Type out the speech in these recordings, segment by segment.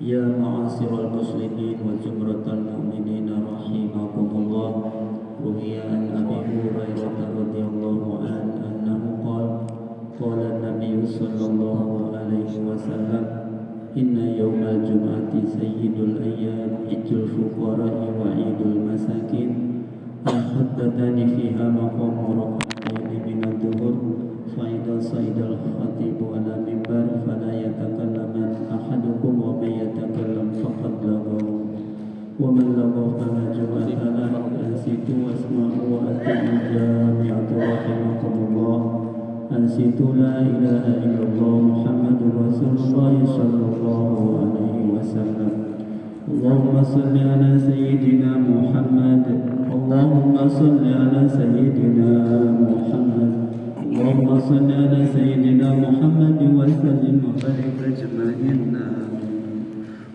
Ya ma'asyiral muslimin wa zumratal mu'minin rahimakumullah. Ruwiya an Abi Hurairah radhiyallahu anhu qala an-nabiy sallallahu alaihi wasallam inna yawmal jum'ati sayyidul ayyam idul fuqara'i wa idul masakin al-khutbatani fiha maqamu rak'ataini minad-duhur fa idza sa'idal khatibu ala mimbar fala yatakallaman ahadukum wa may yatakallam faqad laghaw wa man laghaw fala jum'ata lahu ansitu wasma'u wa ati'u jami'atu rahimakumullah. Ansitu la ilaha illallah Muhammadur Rasulullah sallallahu alaihi wasallam. Allahumma salli ala sayyidina Muhammad. Allahumma salli ala sayyidina Muhammad. Allahumma salli ala sayyidina Muhammad wa sallim wa barik ajma'in.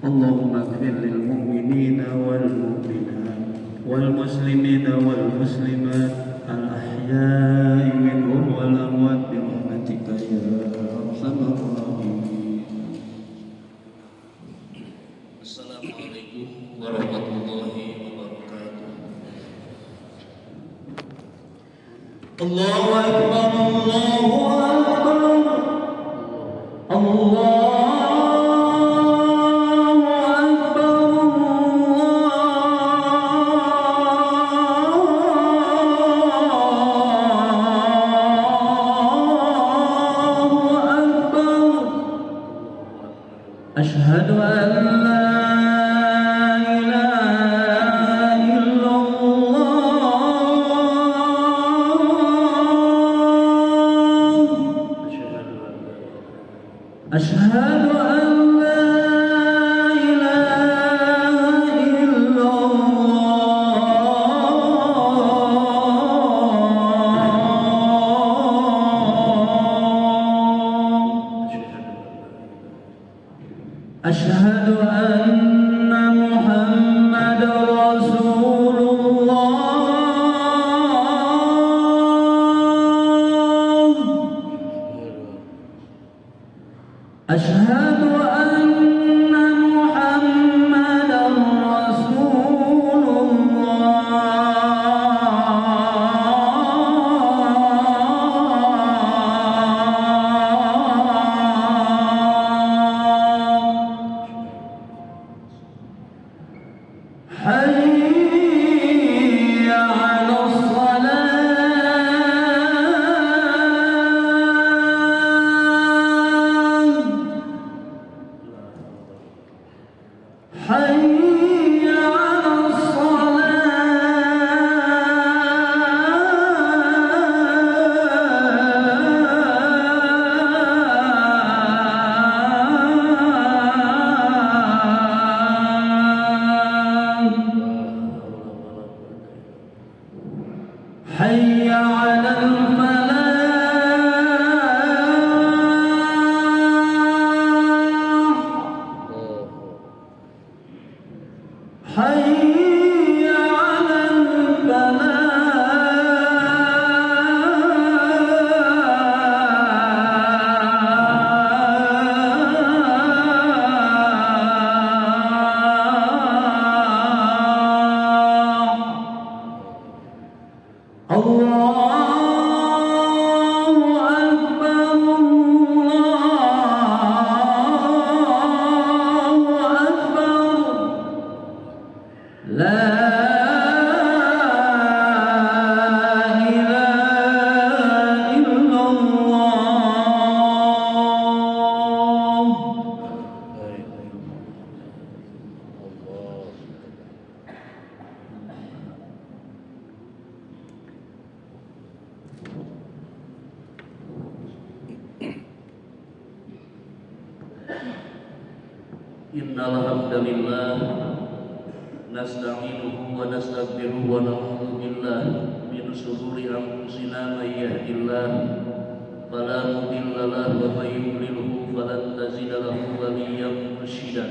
Allahumma ighfir lil mu'minina wal mu'minat wal muslimina wal muslimat al ahya'i minhum wal amwat bi rahmatika ya arhamar rahimin. Assalamualaikum warahmatullahi wabarakatuh. Allahu akbar, Allahu akbar, Allahu akbar. Ashhadu an la ilaha illallah. Ashhadu an la ilaha illallah. Ashhadu anna Muhammadar Rasulullah. Ashhadu anna Muhammadar Rasulullah. Hayya 'alas salah. Hayya 'alas salah. Hayya 'alal falah. Hayya 'alal falah. Allahu akbar, Allahu akbar. La ilaha illallah. Innal hamdalillah nasta'inuhu wa nastaghfiruhu wa na'udzu billahi min shururi anfusina may yahdihillahu fala mudilla lahu wa may yudlilhu falan tajida lahu waliyyan mursyida.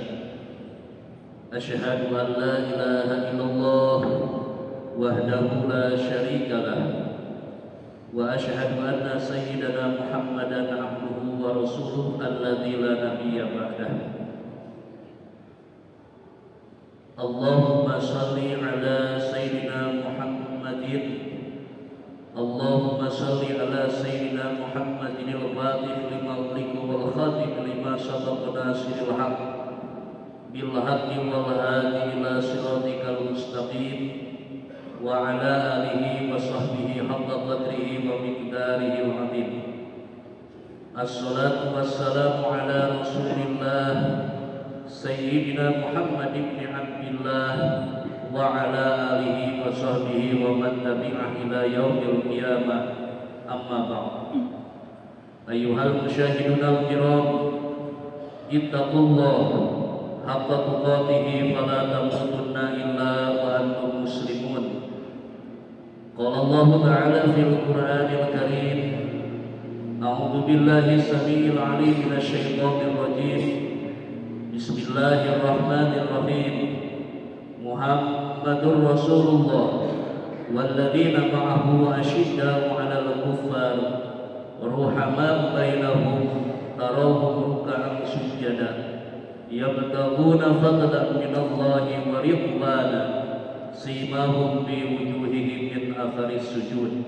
Asyhadu an la ilaha illallah wahdahu la syarika lah wa asyhadu anna sayyidana Muhammadan abduhu wa rasuluhu alladzi la nabiyya ba'dahu. Allahumma salli ala Sayyidina Muhammadin. Allahumma salli ala Sayyidina Muhammadin al-Fatih lima ughliqa wal khatim lima sabaqa nasiril haqq bil haqqi wal hadi ila siratikal mustaqim wa ala alihi wa sahbihi haqqa qadrihi wa miqdarihi al-azim. Assalatu wassalamu ala Rasulillah Sayyidina Muhammad ibn Abdillah wa ala alihi wa sahbihi wa man tabi'ah ila yaumil qiyamah, amma ba'd. Ayyuhal musyahidun al-kiram, ittaqullah haqqa tuqatih fala tamutunna illa wa antum muslimun. Qala Allah ta'ala fil Qur'anil Karim, a'udzu billahi samii'il 'aliim minasy syaithaanir rajiim. Bismillahirrahmanirrahim. Muhammadur Rasulullah walladzina ma'ahu asyidda'u 'alal kuffar ruhama'u bainahum tarahum ruk'an sujada yabtaghuna fadlan minallahi wa ridwana simahum bi wujuhihim min atharis sujud.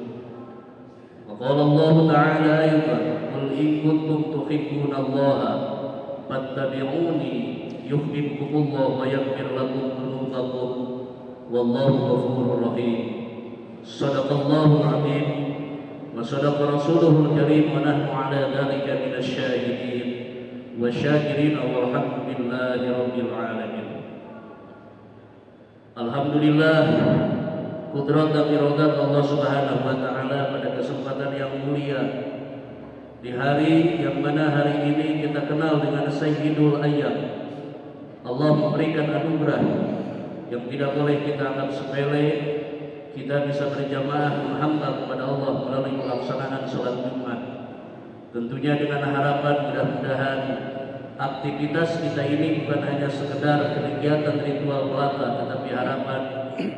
Wa qala Allah ta'ala aydan qul in kuntum tuhibbunallaha fattabi'uni yuhibbukumullah wa yaghfir lakum dhunubakum wallahu ghafurur rahim. Shadaqallahul azim wa shadaqa rasuluhul karim wa nahnu ala dzalika minasy syahidin wasyakirin walhamdulillahi rabbil alamin. Alhamdulillah, kudrat dan iradat Allah Subhanahu wa taala pada kesempatan yang mulia di hari yang mana hari ini kita kenal dengan Sayyidul Ayyam. Allah memberikan anugerah yang tidak boleh kita anggap sepele. Kita bisa berjamaah menghamba kepada Allah melalui pelaksanaan sholat Jumat. Tentunya dengan harapan mudah-mudahan aktivitas kita ini bukan hanya sekedar kegiatan ritual belaka, tetapi harapan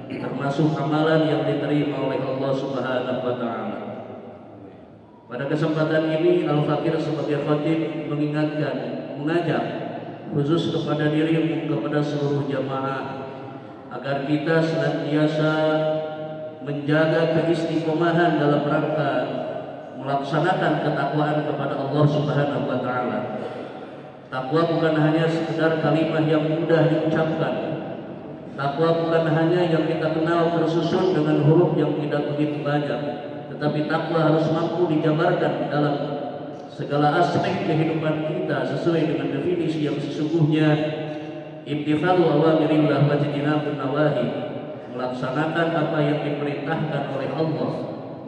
termasuk amalan yang diterima oleh Allah Subhanahu wa taala. Pada kesempatan ini Al-Fakir sebagai khatib mengingatkan, mengajak khusus kepada dirimu, kepada seluruh jamaah, agar kita senantiasa menjaga keistiqomahan dalam rangka melaksanakan ketakwaan kepada Allah Subhanahu wa taala. Takwa bukan hanya sekedar kalimat yang mudah diucapkan. Takwa bukan hanya yang kita kenal tersusun dengan huruf yang tidak begitu banyak, tetapi takwa harus mampu dijabarkan dalam segala aspek kehidupan kita sesuai dengan definisi yang sesungguhnya. Imtithalu awamirillah wa ijtinabun nawahi, melaksanakan apa yang diperintahkan oleh Allah,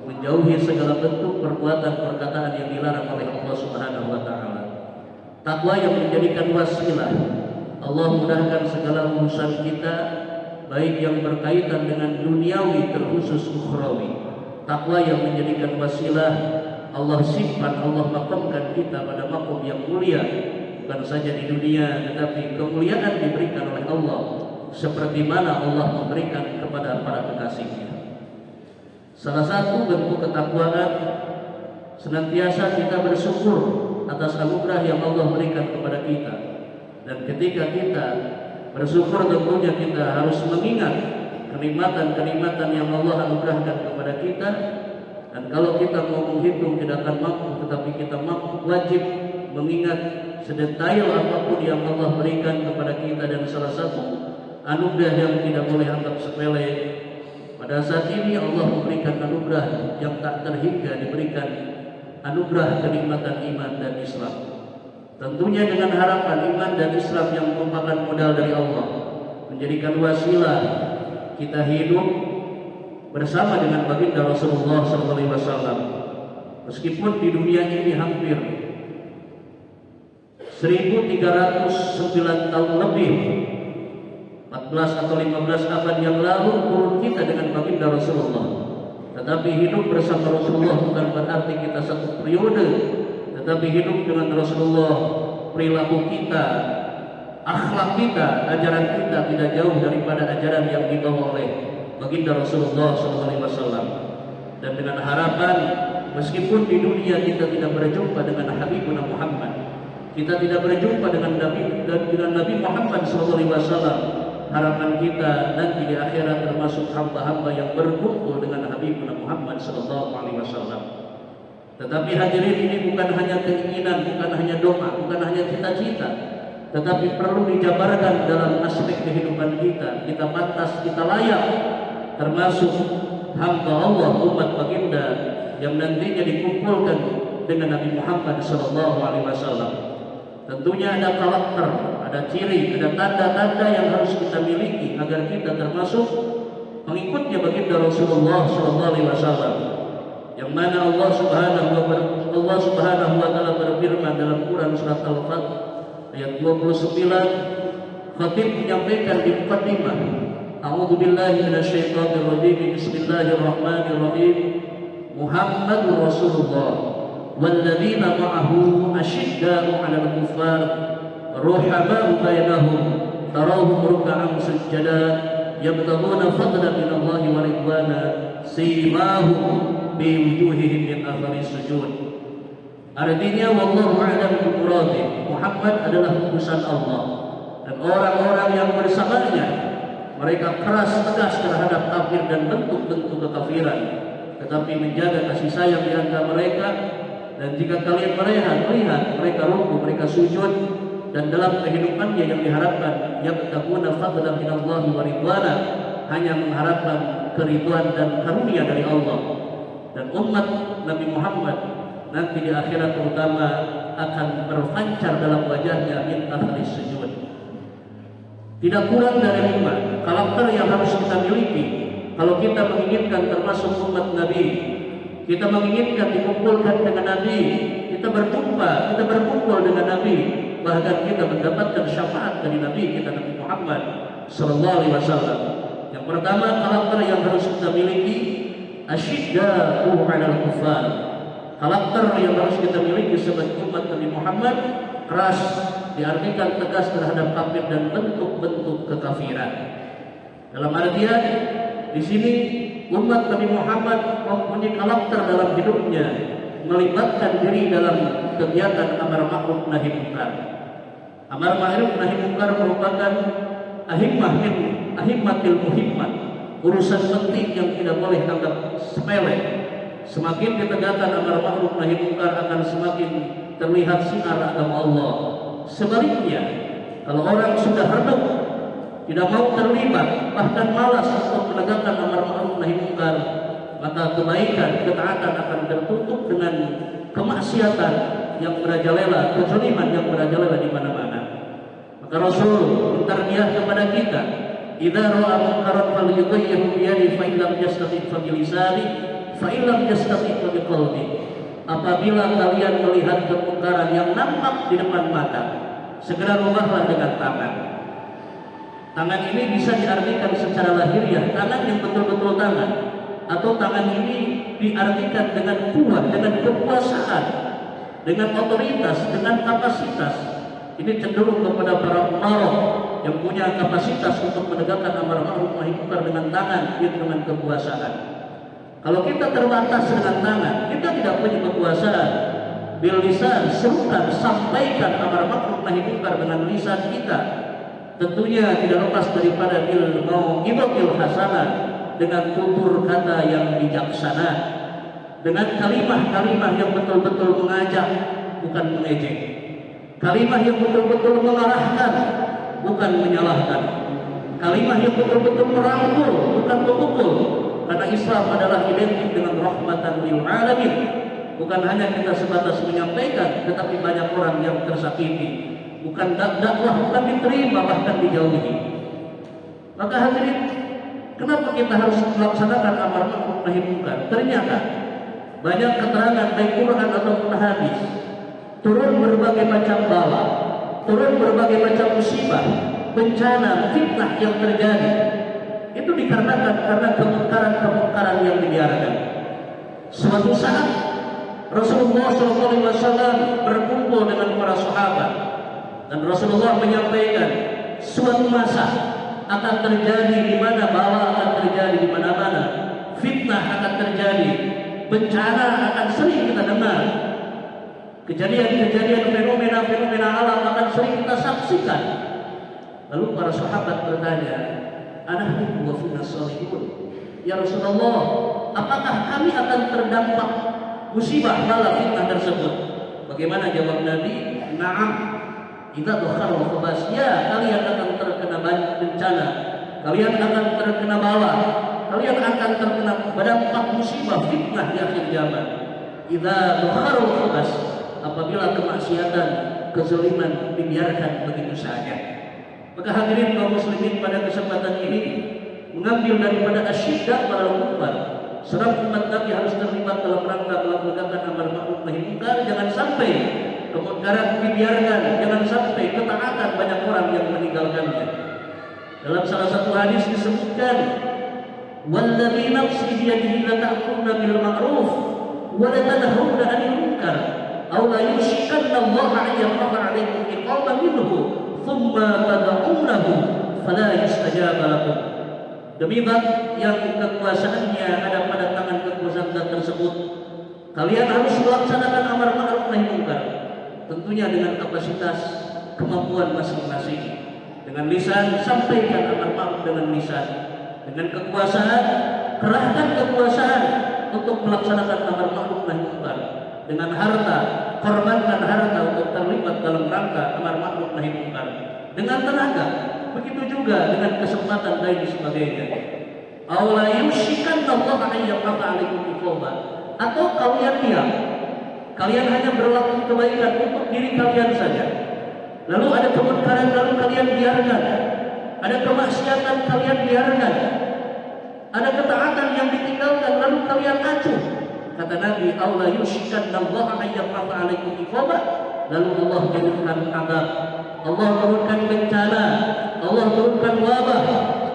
menjauhi segala bentuk perbuatan perkataan yang dilarang oleh Allah Subhanahu wa taala. Takwa yang menjadikan wasilah Allah mudahkan segala urusan kita, baik yang berkaitan dengan duniawi terkhusus ukhrawi. Takwa yang menjadikan wasilah Allah simpan, Allah makamkan kita pada makom yang mulia, bukan saja di dunia, tetapi kemuliaan diberikan oleh Allah seperti mana Allah memberikan kepada para kekasihnya. Salah satu bentuk ketakwaan senantiasa kita bersyukur atas anugerah yang Allah berikan kepada kita. Dan ketika kita bersyukur, tentunya kita harus mengingat kenikmatan-kenikmatan yang Allah anugerahkan kepada kita. Dan kalau kita mau menghitung tidak akan mampu, tetapi kita mampu wajib mengingat sedetail apapun yang Allah berikan kepada kita. Dan salah satu anugerah yang tidak boleh anggap sepele, pada saat ini Allah memberikan anugerah yang tak terhingga, diberikan anugerah kenikmatan iman dan Islam. Tentunya dengan harapan iman dan Islam yang merupakan modal dari Allah menjadikan wasilah kita hidup bersama dengan baginda Rasulullah SAW. Meskipun di dunia ini hampir 1309 tahun lebih, 14 atau 15 abad yang lalu turun kita dengan baginda Rasulullah. Tetapi hidup bersama Rasulullah bukan berarti kita satu periode, tetapi hidup dengan Rasulullah, perilaku kita, akhlak kita, ajaran kita tidak jauh daripada ajaran yang dibawa oleh baginda Rasulullah SAW. Dan dengan harapan, meskipun di dunia kita tidak berjumpa dengan Habibuna Muhammad, kita tidak berjumpa dengan Nabi Muhammad SAW, harapan kita nanti di akhirat termasuk hamba-hamba yang berkumpul dengan Habibuna Muhammad sallallahu alaihi wasallam. Tetapi hadirin, ini bukan hanya keinginan, bukan hanya doa, bukan hanya cita-cita, tetapi perlu dijabarkan dalam aspek kehidupan kita. Kita pantas, kita layak termasuk hamba Allah, umat baginda yang nantinya dikumpulkan dengan Nabi Muhammad sallallahu alaihi wasallam. Tentunya ada karakter, ada ciri, ada tanda-tanda yang harus kita miliki agar kita termasuk pengikutnya baginda Rasulullah sallallahu alaihi wasallam. Yang mana Allah Subhanahu wa taala berfirman dalam Quran surat Al-Fath ayat 29, khatib menyampaikan di mukaddimah, A'udzu billahi minasyaitonir rajim, bismillahirrahmanirrahim, Muhammadur Rasulullah walladzina ma'ahu asyidda'u 'alal kuffar ruhama'u bainahum tarahum ruk'an sujada yabtaghuna fadlan minallahi wa ridwana simahum bi wujuhihim min athari sujud. Artinya wallahu a'lam bimuradi, Muhammad adalah utusan Allah dan orang-orang yang bersamanya mereka keras tegas terhadap kafir dan bentuk-bentuk kekafiran, tetapi menjaga kasih sayang di antara mereka. Dan jika kalian melihat mereka ruku, mereka sujud, dan dalam kehidupannya yang diharapkan yabtaguna fadlan minallahi wa ridwana, hanya mengharapkan keridhaan dan karunia dari Allah. Dan umat Nabi Muhammad nanti di akhirat terutama akan berpancar dalam wajahnya min athari sujud. Tidak kurang dari 5 karakter yang harus kita miliki kalau kita menginginkan termasuk umat Nabi. Kita menginginkan dikumpulkan dengan Nabi, kita berjumpa, kita berkumpul dengan Nabi, bahkan kita mendapatkan syafaat dari Nabi kita, Nabi Muhammad sallallahu alaihi wasallam. Yang pertama, karakter yang harus kita miliki asyidda'u 'alal kuffar. Karakter yang harus kita miliki sebagai umat Nabi Muhammad, keras, diartikan tegas terhadap kafir dan bentuk-bentuk kekafiran. Dalam artian di sini umat Nabi Muhammad mempunyai karakter dalam hidupnya, melibatkan diri dalam kegiatan amar ma'ruf nahi munkar. Amar ma'ruf nahi munkar merupakan ahimmatil muhimmat, urusan penting yang tidak boleh anggap sepele. Semakin ditegakkan amar ma'ruf nahi munkar akan semakin terlihat sinar agama Allah. Sebaliknya, kalau orang sudah redup, tidak mau terlibat, bahkan malas untuk menegakkan amar ma'ruf nahi munkar, maka kebaikan, ketaatan akan tertutup dengan kemaksiatan yang merajalela, kezaliman yang merajalela di mana-mana. Maka Rasul mentarbiah kepada kita, idza ra'a munkaran falyughayyirhu bi yadihi fa illam yastati' fa bi lisanihi fa illam yastati' fa bi qalbihi. Apabila kalian melihat kemungkaran yang nampak di depan mata, segera rubahlah dengan tangan. Tangan ini bisa diartikan secara lahiriah, tangan yang betul-betul tangan, atau tangan ini diartikan dengan kuat, dengan kekuasaan, dengan otoritas, dengan kapasitas. Ini cenderung kepada para umarah yang punya kapasitas untuk menegakkan amar ma'ruf nahi munkar dengan tangan, yaitu dengan kekuasaan. Kalau kita terbatas dengan tangan, kita tidak punya kekuasaan. Bil lisan, serukan, sampaikan amar ma'ruf nahi munkar dengan lisan kita. Tentunya tidak lepas daripada bil mau'izatil hasanah, dengan tutur kata yang bijaksana, dengan kalimah-kalimah yang betul-betul mengajak, bukan mengejek, kalimah yang betul-betul mengarahkan, bukan menyalahkan, kalimah yang betul-betul merangkul, bukan memukul. Karena Islam adalah identik dengan rahmatan lil alamin. Bukan hanya kita sebatas menyampaikan, tetapi banyak orang yang tersakiti. Bukan dakwah, bukan diterima, bahkan dijauhi. Maka hadirin, kenapa kita harus melaksanakan amar ma'ruf nahi munkar? Ternyata banyak keterangan baik Quran ataupun hadis, turun berbagai macam bala, turun berbagai macam musibah, bencana, fitnah yang terjadi. Itu dikarenakan karena kemungkaran-kemungkaran yang dibiarkan. Suatu saat Rasulullah SAW berkumpul dengan para sahabat, dan Rasulullah menyampaikan suatu masa akan terjadi di mana bala akan terjadi di mana-mana, fitnah akan terjadi, bencana akan sering kita dengar, kejadian-kejadian fenomena-fenomena alam akan sering kita saksikan. Lalu para sahabat bertanya, "Anahnu wa fina shalihun?" Ya Rasulullah, apakah kami akan terdampak musibah bala fitnah tersebut? Bagaimana jawab Nabi? Na'am. Idza dakhala khabas, ya kalian akan terkena bencana, kalian akan terkena bala, kalian akan terkena dampak musibah fitnah di akhir zaman. Idza dakhala khabas, apabila kemaksiatan, kezaliman dibiarkan begitu saja. Maka hadirin kaum muslimin, pada kesempatan ini mengambil daripada asyiddah para kufar, serap umat Nabi harus terlibat dalam rangka menegakkan amar ma'ruf nahi munkar. Jangan sampai kemungkaran dibiarkan, jangan sampai ketaatan banyak orang yang meninggalkannya. Dalam salah satu hadis disebutkan, "Wallazi nafsi biyadihi la ta'muruna bil ma'ruf wa la tanhauna 'anil munkar aw la yushikanna Allah an yarfa'a 'alaikum iqaban minhu thumma tad'unahu fala yustajaba lakum." Demi zat yang kekuasaannya ada pada tangan kekuasaan zat tersebut, kalian harus melaksanakan amar ma'ruf nahi munkar, tentunya dengan kapasitas kemampuan masing-masing. Dengan lisan, sampaikan amar ma'ruf dengan lisan. Dengan kekuasaan, kerahkan kekuasaan untuk melaksanakan amar ma'ruf nahi munkar. Dengan harta, korbankan harta untuk terlibat dalam rangka amar ma'ruf nahi munkar. Dengan tenaga, begitu juga dengan kesempatan lain sebagainya. Aula yushikan Allah an yaqta alaikum iqaban, atau kalian diam, kalian hanya berlaku kebaikan untuk diri kalian saja. Lalu ada kemungkaran, lalu kalian biarkan. Ada kemaksiatan, kalian biarkan. Ada ketaatan yang ditinggalkan, lalu kalian acuh. Kata Nabi, aula yushikan Allah an yaqta alaikum iqaban. Lalu Allah turunkan azab, Allah turunkan bencana, Allah turunkan wabah.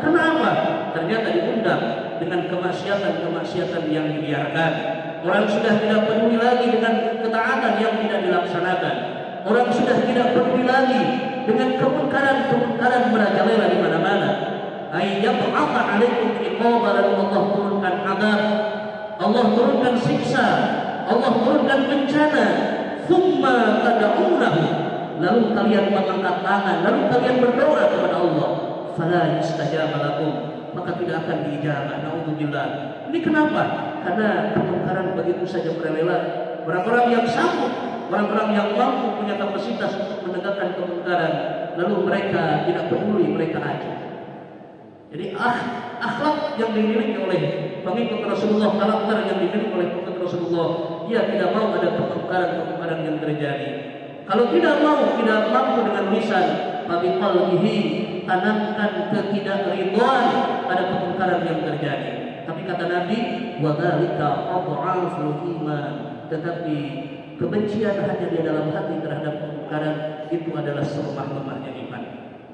Kenapa? Ternyata diundang dengan kemaksiatan-kemaksiatan yang dibiarkan. Orang sudah tidak peduli lagi dengan ketaatan yang tidak dilaksanakan. Orang sudah tidak peduli lagi dengan kemungkaran-kemungkaran merajalela di mana-mana. Ayyab'atha 'alaikum iqaban, lalu Allah turunkan azab, Allah turunkan siksa, Allah turunkan bencana. Tsumma tad'unahu, lalu kalian mengangkat tangan, lalu kalian berdoa kepada Allah, fala yustajaba lakum, maka tidak akan diijabah. Naudzubillah. Ini kenapa? Karena kemungkaran begitu saja merela. Orang-orang yang sanggup, orang-orang yang mampu, punya kapasitas untuk menegakkan kemungkaran, lalu mereka tidak peduli, mereka aja. Jadi akhlak yang dimiliki oleh pengikut Rasulullah, karakter yang dimiliki oleh pengikut Rasulullah, ia tidak mau ada kemungkaran-kemungkaran yang terjadi. Kalau tidak mau, tidak mampu dengan lisan, tapi qalbihi, tanamkan ketidakridhaan pada kemungkaran yang terjadi. Tapi kata Nabi, wa dzalika adhaful iman, tetapi kebencian hanya di dalam hati terhadap kemungkaran itu adalah selemah-lemahnya iman.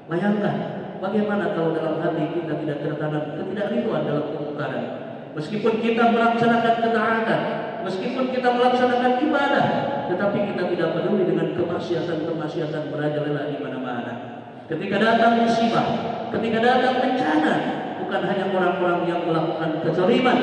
Bayangkan bagaimana kalau dalam hati kita tidak tertanam ketidakridhaan dalam kemungkaran. Meskipun kita melaksanakan ketaatan, meskipun kita melaksanakan ibadah, tetapi kita tidak peduli dengan kemaksiatan-kemaksiatan merajalela di mana-mana. Ketika datang musibah, ketika datang bencana, bukan hanya orang-orang yang melakukan kezaliman,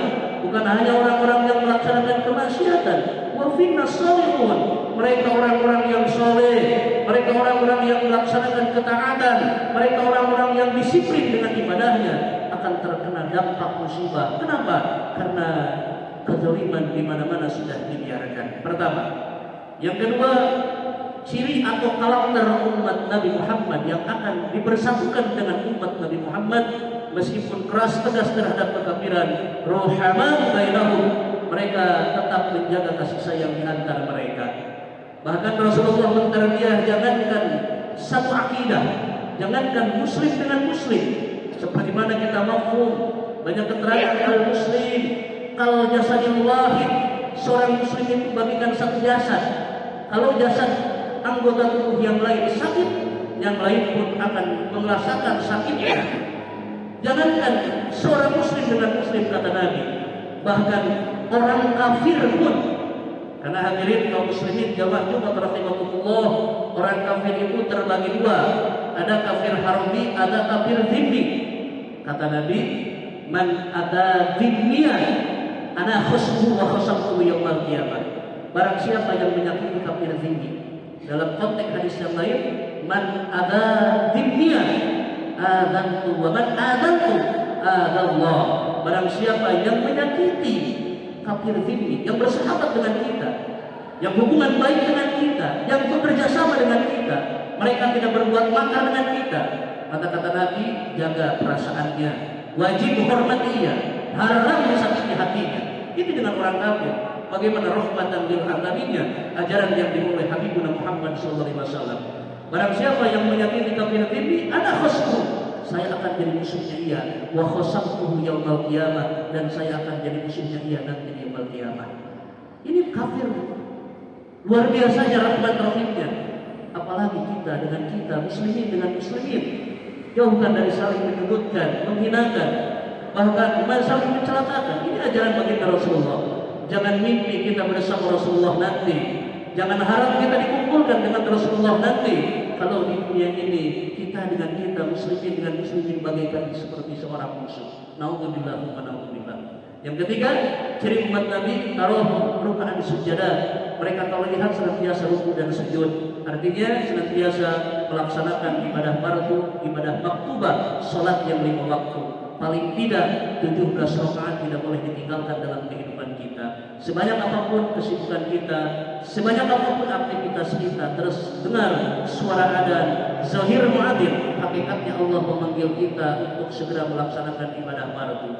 bukan hanya orang-orang yang melaksanakan kemaksiatan, wa finna shalihun, mereka orang-orang yang soleh, mereka orang-orang yang melaksanakan ketaatan, mereka orang-orang yang disiplin dengan ibadahnya akan terkena dampak musibah. Kenapa? Karena kezaliman di mana-mana sudah dibiarkan. Pertama. Yang kedua, ciri atau karakter umat Nabi Muhammad yang akan dipersatukan dengan umat Nabi Muhammad meskipun keras tegas terhadap kekafiran, rohama bainahum, mereka tetap menjaga kasih sayang di antara mereka. Bahkan Rasulullah menterbiah, jangankan satu akidah, jangankan muslim dengan muslim, seperti mana kita mafhum banyak keterangan al-muslim kal jasadil wahid, seorang muslim itu bagikan satu jasad. Kalau jasad anggota tubuh yang lain sakit, yang lain pun akan merasakan sakitnya. Jangankan seorang muslim dengan muslim, kata Nabi, bahkan orang kafir pun. Karena hadirin kaum muslimin jamaah Jumat rahimakumullah, orang kafir itu terbagi dua, ada kafir harbi, ada kafir dhimmi. Kata Nabi, man ada dhimmiyan ana khusmu wa khasamtu yaumil qiyamah. Barang siapa yang menyakiti kafir dhimmi. Dalam konteks hadis yang lain, man ada dhimmiyan adzantu wa man adzantu adzallah. Barang siapa yang menyakiti kafir zimmi, yang bersahabat dengan kita, yang hubungan baik dengan kita, yang bekerja sama dengan kita, mereka tidak berbuat makar dengan kita, kata-kata Nabi, jaga perasaannya, wajib menghormati dia, haram disakiti hatinya. Ini dengan orang kafir. Bagaimana rahmatan lil alaminnya, ajaran yang dimulai Habibuna Muhammad sallallahu alaihi wasallam. Barang siapa yang menyakiti kafir ini, ana khasmu, saya akan jadi musuhnya ia, wa khasamtuhu yaumil qiyamah, dan saya akan jadi musuhnya ia nanti di yaumil qiyamah. Ini kafir. Luar biasanya rahmat rahimnya. Apalagi kita dengan kita, muslimin dengan muslimin, jauhkan dari saling menyudutkan, menghinakan, bahkan saling mencelakakan. Ini ajaran baginda Rasulullah. Jangan mimpi kita bersama Rasulullah nanti. Jangan harap kita dikumpulkan dengan Rasulullah nanti. Kalau di dunia ini kita dengan kita, muslimin dengan muslimin, bagaikan seperti seorang musuh. Naudzubillah wa naudzubillah. Yang ketiga, ciri umat Nabi taruh ruk'an sujadah. Mereka kalau lihat senantiasa ruku dan sujud. Artinya senantiasa melaksanakan ibadah fardu, ibadah maktubah, salat yang 5 waktu. Paling tidak 17 rakaat tidak boleh ditinggalkan dalam kehidupan kita. Sebanyak apapun kesibukan kita, sebanyak apapun aktivitas kita, terus dengar suara adzan, zahir muadzin, hakikatnya Allah memanggil kita untuk segera melaksanakan ibadah fardu.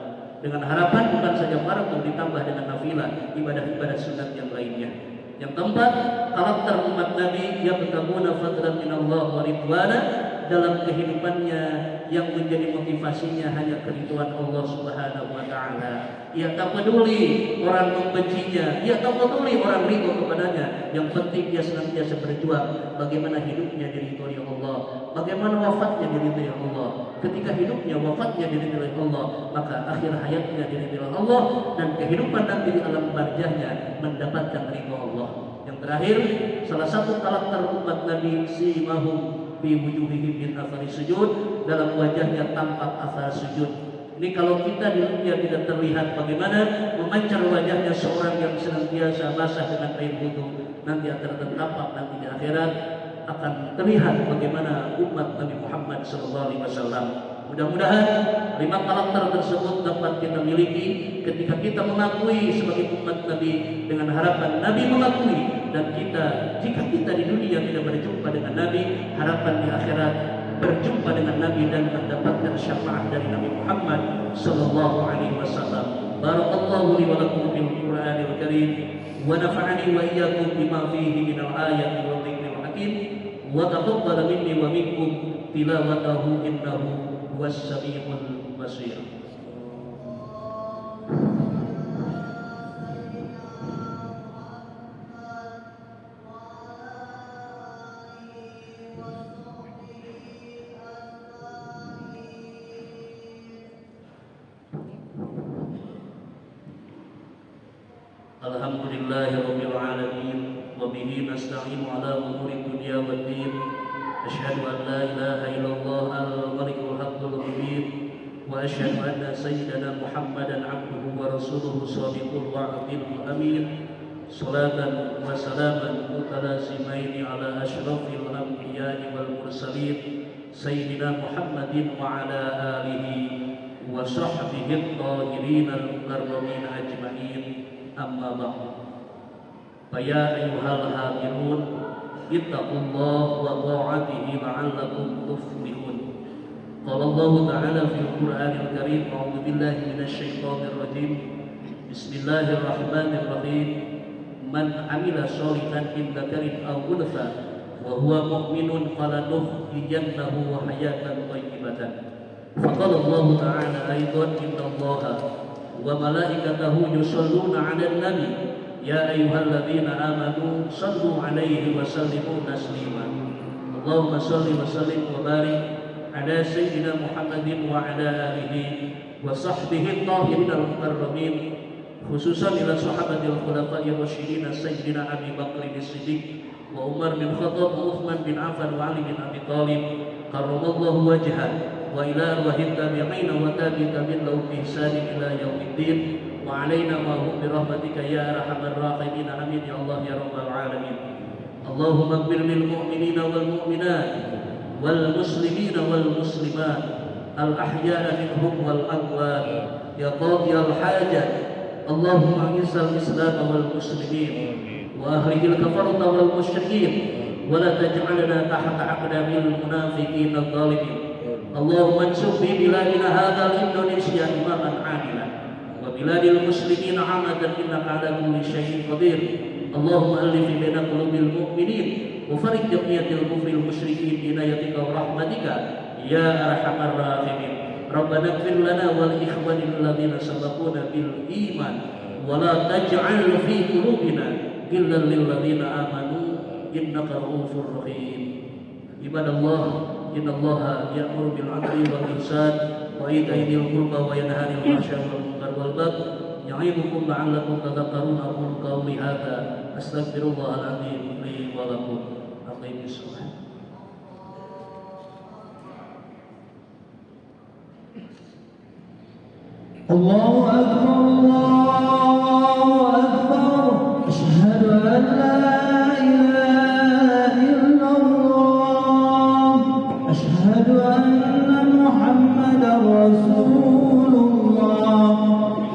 Dengan harapan bukan saja fardu, ditambah dengan nafilah, ibadah-ibadah sunat yang lainnya. Yang keempat, karakter umat Nabi yang bertabuna fadlan minallah wa ridwana, dalam kehidupannya yang menjadi motivasinya hanya keridhaan Allah Subhanahu wa taala. Ia tak peduli orang membencinya, ia tak peduli orang ridho kepadanya. Yang penting dia senantiasa berjuang bagaimana hidupnya diridhoi Allah, bagaimana wafatnya diridhoi Allah. Ketika hidupnya, wafatnya diridhoi Allah, maka akhir hayatnya diridhoi Allah, dan kehidupan nanti di alam barzahnya mendapatkan ridho Allah. Yang terakhir, salah satu karakter umat Nabi, simahum fi wujuhihim min athari sujud, dalam wajahnya tampak athar sujud. Ini kalau kita di dunia tidak terlihat bagaimana memancar wajahnya seorang yang senantiasa basah dengan air wudu, nanti akan tertampak nanti di akhirat akan terlihat bagaimana umat Nabi Muhammad SAW. Mudah-mudahan 5 karakter tersebut dapat kita miliki ketika kita mengakui sebagai umat Nabi, dengan harapan Nabi mengakui, dan kita, jika kita di dunia tidak berjumpa dengan Nabi, harapan di akhirat berjumpa dengan Nabi dan mendapatkan syafaat dari Nabi Muhammad sallallahu alaihi wasallam. Barakallahu li wa lakum bil Qur'anil Karim wa nafa'ani wa iyyakum bima fihi minal ayati wal dhikril hakim wa taqabbal minni wa minkum tilawatahu innahu huwas samiul basir. Alhamdulillahirabbil alamin wa bihi nasta'inu ala umuri dunya waddin. Asyhadu an la ilaha illallah al-malikul haqqul mubin wa asyhadu anna sayyidana Muhammadan abduhu wa rasuluhu shadiqul wa'dil amin. Salatan wa salaman mutalazimaini ala asyrafil anbiya'i wal mursalin sayyidina Muhammadin wa ala alihi wa sahbihi at-tahirin al-mukarramin ajma'in. Amma ba'du. Faya ayyuhal hadirun, ittaqullaha wa ta'atihi la'allakum tuflihun. Qala Allah ta'ala fil Qur'anil Karim, a'udzu billahi minasy syaithanir rajim. Bismillahirrahmanirrahim. Man 'amila shalihan min dzakarin aw untha wa huwa mu'minun falanuhyiyannahu hayatan thayyibatan. Faqala Allah ta'ala aidan, innallaha wa malaikatahu yusholluna 'alan nabi ya ayyuhalladzina amanu shallu 'alaihi wa sallimu taslima. Allahumma shalli wa sallim wa barik ala sayyidina Muhammadin wa ala alihi wa sahbihi at-tahirin al-mukarramin, khususan ila sahabatil khulafa'ir rasyidin sayyidina Abi Bakr as-Siddiq wa Umar bin Khattab wa Uthman bin Affan wa Ali bin Abi Thalib karramallahu wajhahu, wa ila arwahit tabi'ina wa tabi'in lahum bi ihsan ila yaumiddin, wa alaina ma hum bi rahmatika ya arhamar rahimin. Amin ya Allah ya rabbal alamin. Allahumma ighfir lil mu'minina wal mu'minat والمسلمين والمسلمات الأحياء منهم والأموات يا قاضي الحاجة اللهم أعز الإسلام والمسلمين وأخرج الكفرة والمشركين ولا تجعلنا تحت أقدام المنافقين الظالمين اللهم انصر في بلادنا هذا إندونيسيا إماما عادلا وبلاد المسلمين عامة إنك على كل شيء قدير اللهم ألف بين قلوب المؤمنين وفرج جميع الكفر المشركين بعنايتك ورحمتك يا أرحم الراحمين ربنا اغفر لنا ولإخوان الذين سبقونا بالإيمان ولا تجعل في قلوبنا غلا للذين آمنوا إنك رؤوف رحيم عباد الله إن الله يأمر بالعدل والإحسان وإيتاء ذي القربى وينهى عن الفحشاء والمنكر والبغي يعظكم لعلكم تذكرون أقول قولي هذا أستغفر الله العظيم لي ولكم أقيموا الصلاة. الله أكبر الله أكبر أشهد أن لا إله إلا الله أشهد أن محمدا رسول الله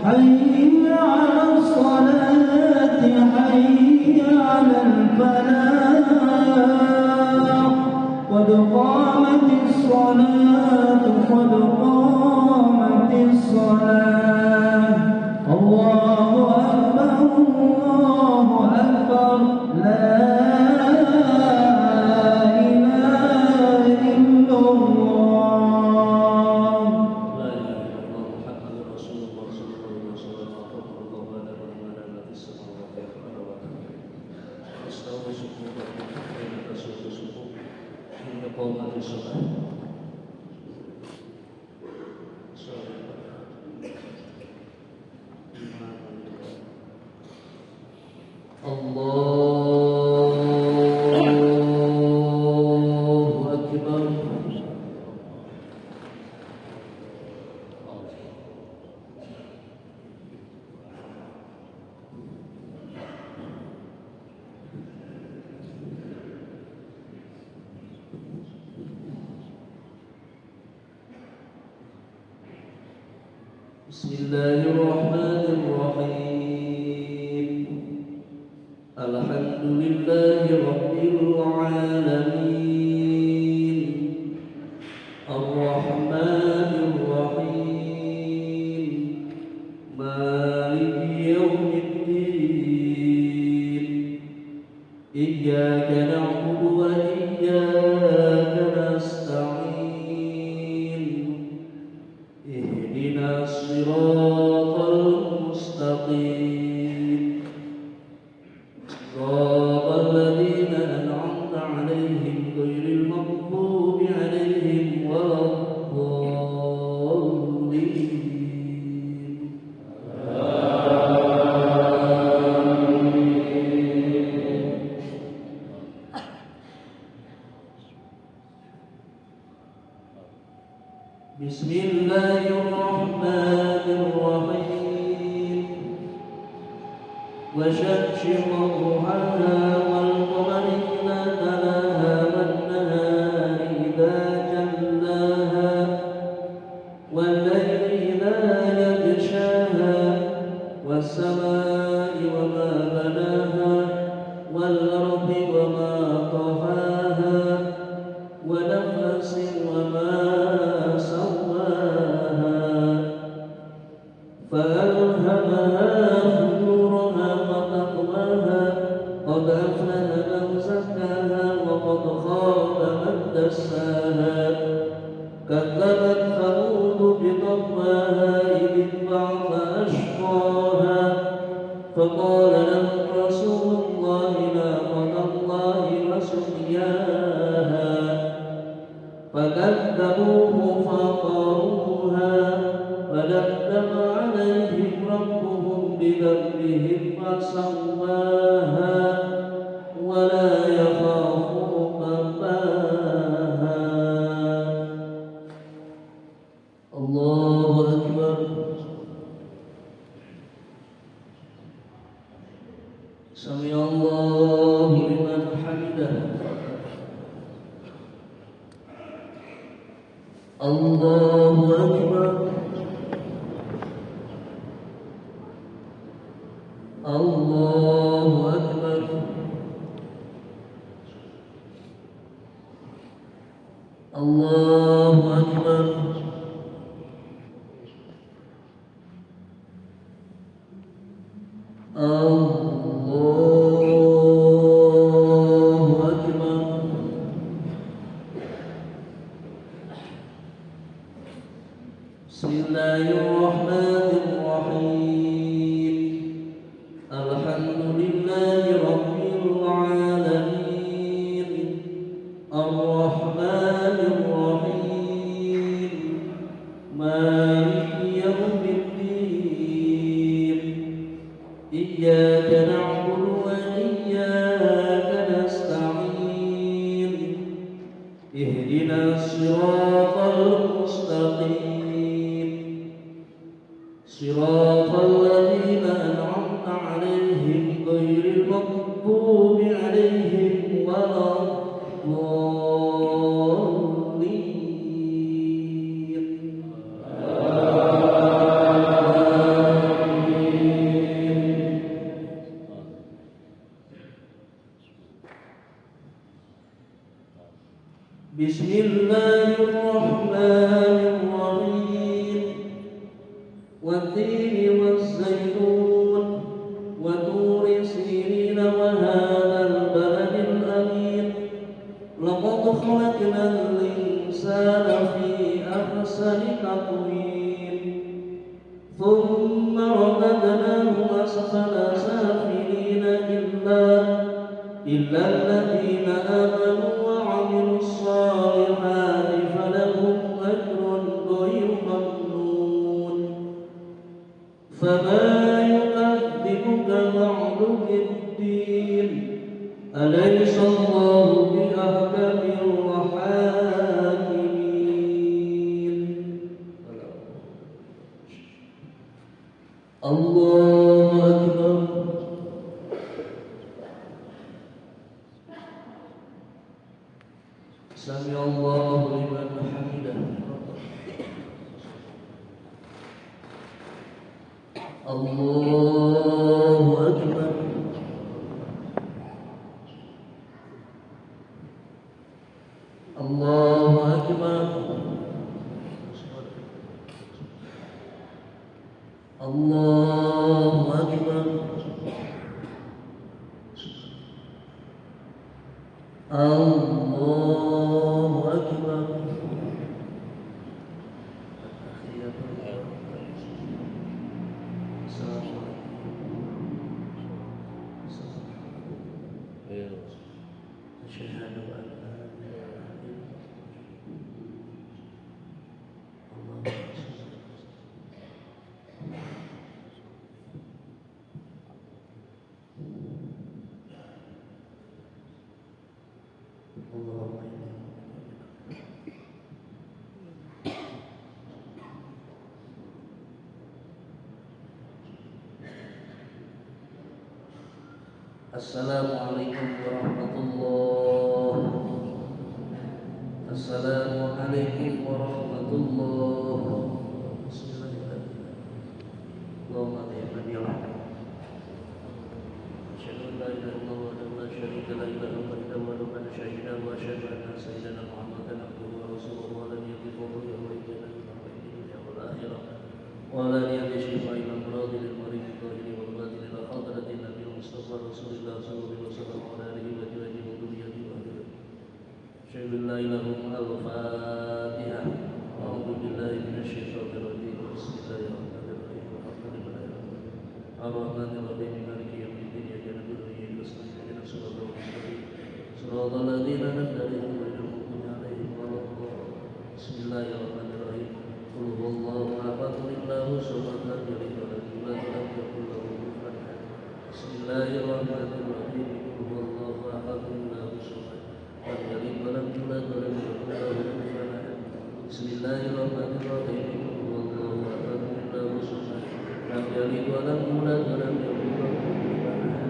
حي على الصلاة حي على الفلاح قد قامت الصلاة قد قامت الصلاة الله أكبر لا إله إلا الله لا إله إلا الله محمد رسول الله صلى الله عليه وسلم وفقر الله لنا ولنا ما في السماوات والأرض استووا صفوفكم حين تسووا صفوف حين قامت الصلاة الله أكبر بسم الله الرحمن الرحيم الحمد لله رب العالمين الرحمن الرحيم مالك يوم الدين إياك نعبد وإياك نستعين اهدنا الصراط المستقيم صراط الذين أنعمت عليهم غير المغضوب عليهم ولا الضالين بسم الله الرحمن الرحيم والشمس وضحاها والقمر إذا تلاها والنهار إذا جلاها والليل إذا يغشاها والسماء وما بناها والأرض وما طحاها ونفس وما فألهمها فجورها وتقواها قد أفلح من زكاها وقد خاب من دساها كذبت ثمود بطغواها إذ انبعث أشقاها فقال لهم رسول الله ناقة الله وسقياها فكذبوه فعقروها فدمدم عليهم ربهم بذنبهم فسواها ولا يخاف عقباها الله أكبر سمع الله لمن حمده الله أكبر الله أكبر الله أكبر الله أكبر بسم الله الرحمن الرحيم الحمد لله رب العالمين الرحمن الرحيم مالك يوم الدين إياك نعبد وإياك نستعين اهدنا الصراط المستقيم صراط الذين أنعمت عليهم غير المغضوب عليهم ولا الضالين بسم الله الرحمن الرحيم والتين والزيتون وطور سينين وهذا البلد الأمين لقد خلقنا الإنسان في أحسن تقويم ثم رددناه أسفل سافلين إلا الذين آمنوا وعملوا الصالحات فلهم أجر غير ممنون فما يكذبك بعد بالدين أليس الله بأحكم الحاكمين الله أكبر سمع الله لمن حمده الله أكبر الله أكبر الله أكبر الله أكبر أشهد أن لا إله إلا الله Assalamualaikum warahmatullahi wabarakatuh. Assalamualaikum warahmatullahi wabarakatuh. Allahumma bihamdika asyhadu an la ilaha illallah wa la syarika lahu wa asyhadu anna sayyidina Muhammadan abduhu wa rasuluhu wa la nabiyya ba'dahu wa inna lillahi wa inna ilaihi raji'un. ولا يمشي إلى المراد للمريض الظاهر والباطن إلى حضرة النبي المصطفى رسول الله صلى الله عليه وسلم وعلى آله وأزواجه وذريته وأهله. أشهد أن لا إله إلا الله. الفاتحة. أعوذ بالله من الشيطان الرجيم. بسم الله الرحمن الرحيم. الحمد لله الرحمن الرحيم مالك يوم الدين إياك نعبد وإياك نستعين اهدنا الصراط المستقيم صراط الذين أنعمت عليهم غير المغضوب عليهم ولا الضالين. بسم الله الرحمن الرحيم. قل هو الله أحد الله الصمد لم يلد ولم يولد ولم يكن له كفوا أحد. بسم الله الرحمن الرحيم. قل هو الله أحد الله الصمد لم يلد ولم يولد ولم يكن له كفوا أحد. بسم الله الرحمن الرحيم. قل هو الله أحد الله الصمد لم يلد ولم يولد ولم يكن له كفوا أحد.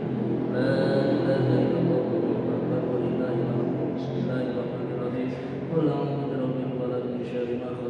لا إله إلا الله محمد ولله الحمد. بسم الله الرحمن الرحيم. قل أعوذ برب الفلق من شر ما خلق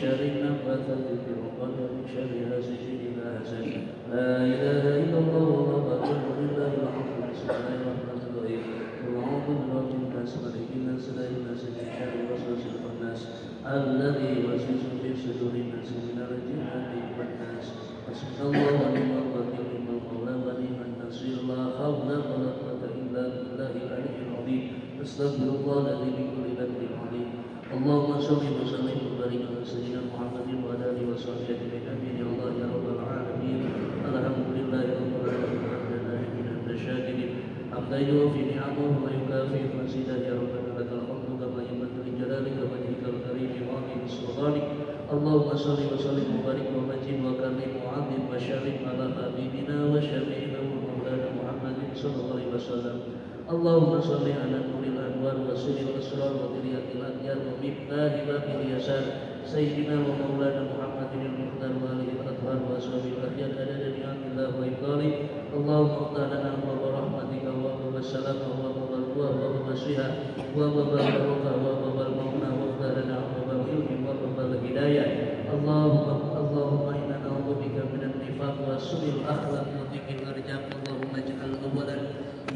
شر النفاثات في العقد ومن شر حاسد إذا حسد لا إله إلا الله والله أكبر لله الحمد بسم الله الرحمن الرحيم قل أعوذ برب الناس ملك الناس إله الناس من شر الوسواس الخناس الذي يوسوس في صدور الناس من الجنة والناس حسبنا الله ونعم الوكيل نعم المولى ونعم النصير لا حول ولا قوة إلا بالله العلي العظيم أستغفر الله الذي من كل ذنب عظيم اللهم صل وسلم وبارك على سيدنا محمد وعلى آله وصحبه أجمعين آمين يا الله يا رب العالمين الحمد لله رب العالمين حمدا دائما حمد الشاكرين حمدا يوفي نعمه ويكافئ مزيدا يا ربنا لك الحمد كما ينبغي لجلالك وجهك الكريم وعظيم سلطانك اللهم صل وسلم وبارك ومجد وكرم وعظم وشرف على حبيبنا وشفيعنا ومولانا محمد صلى الله عليه وسلم اللهم صل على نور الانوار وسر الاسرار وذرية الاخيار ومفتاح باب اليسار سيدنا ومولانا محمد المختار واله الاطهار واصحابه الاخيار عدد نعم الله وابطاله اللهم افتح لنا ابواب رحمتك وابواب السلام وابواب القوه وابواب الصحه وابواب البركه وابواب المغنى وافتح لنا ابواب العلم وابواب الهدايه اللهم انا نعوذ بك من النفاق وسوء الاخلاق وضيق الارزاق اللهم اجعل اولا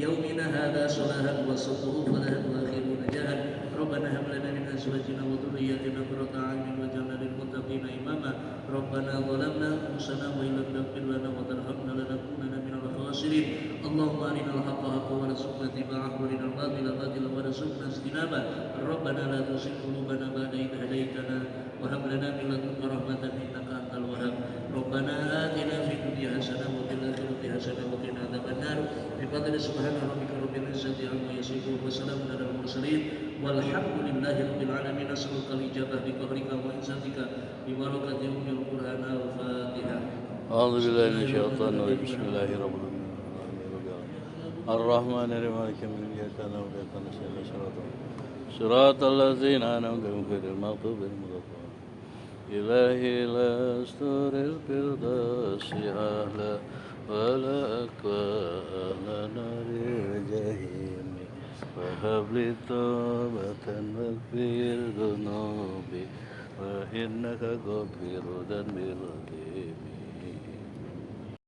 يومنا هذا صلاحا وصدره فلاحا واخره نجاحا ربنا هب لنا من ازواجنا وذرياتنا قرة اعين واجعلنا للمتقين اماما ربنا ظلمنا انفسنا وان لم تغفر لنا وترحمنا لنكونن من الخاسرين اللهم ارنا الحق حقا وارزقنا اتباعه وارنا الباطل باطلا وارزقنا اجتنابه ربنا لا تزغ قلوبنا بعد إذ هديتنا وهب لنا من لدنك رحمة انك انت الوهاب ربنا آتنا في الدنيا حسنة وفي الآخرة حسنة وقنا عذاب النار بفضل سبحان ربك رب العزة عما يصفون وسلام على المرسلين والحمد لله رب العالمين نسألك الإجابة بقهرك وعزتك ببركة أم القرآن الفاتحة أعوذ بالله من الشيطان الرجيم بسم الله الرحمن الرحيم الرحمن الرحيم مالك يوم الدين إياك نعبد وإياك نستعين صراط الذين أنعمت عليهم غير المغضوب عليهم ولا الضالين إلهي لا أستر الفردوس أهلا ولا أكوى أهل نار الجحيم وهب لي توبة واغفر ذنوبي وإنك غفير ذنب الرحيم